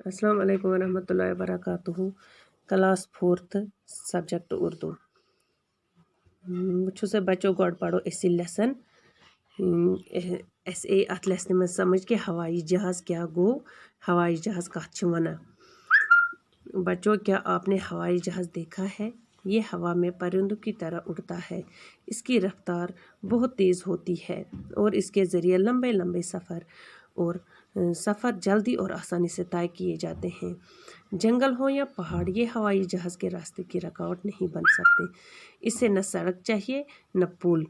अस्सलाम वालेकुम वरहमतुल्लाहि वबरकातुहू क्लास 4th सब्जेक्ट उर्दू वुचो से बच्चों गॉड पढ़ो इसी लेसन ऐसे अत लेसन में समझ के हवाई जहाज़ क्या गो हवाई जहाज़ कथ वनान। बच्चों क्या आपने हवाई जहाज़ देखा है? ये हवा में परिंदों की तरह उड़ता है। इसकी रफ्तार बहुत तेज़ होती है और इसके ज़रिए लंबे लंबे सफ़र जल्दी और आसानी से तय किए जाते हैं। जंगल हो या पहाड़, ये हवाई जहाज़ के रास्ते की रुकावट नहीं बन सकते। इसे न सड़क चाहिए न पुल।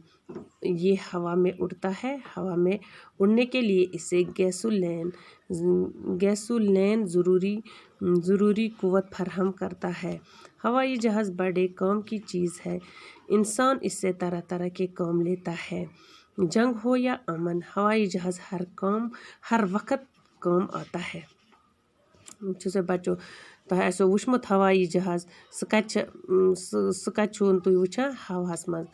ये हवा में उड़ता है। हवा में उड़ने के लिए इसे गैसोलीन ज़रूरी कुव्वत फराहम करता है। हवाई जहाज़ बड़े काम की चीज़ है। इंसान इससे तरह तरह के काम लेता है। जंग हो या अमन, हवाई जहाज़ हर वक्त काम आता है। से बच्चों तो वुचमुत हवाई जहाज़ सह कत तुम वुचान हवास मज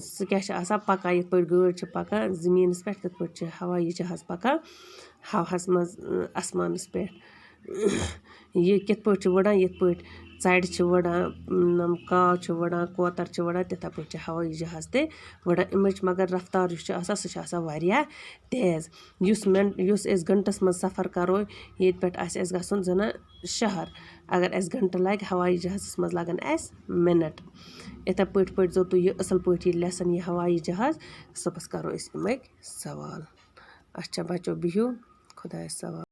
सह पकान ये गाड़ पकान ज़मीनस पे तथ पे हवाई जहाज़ पकान हवास मज आसमानस पे। ये कित पे वड़ान ये चढ़ वड़ान काव वड़ान कोतर वड़ान तथा पे हवाई जहाज़ ते वड़ान अमच मगर रफ्तार सह वारिया तेज़ युस एस घंटस मज सफ़र करो ये पे गसन जना शहर अगर एस घंटा लगे हवाई जहाज़ मज लगन एस मिनट। इथे पे जो तुम ये असल पे लेसन ये हवाई जहाज़ सुबह करो अमक सवाल। अच्छा बच्चों बिहू खुदा सवाल।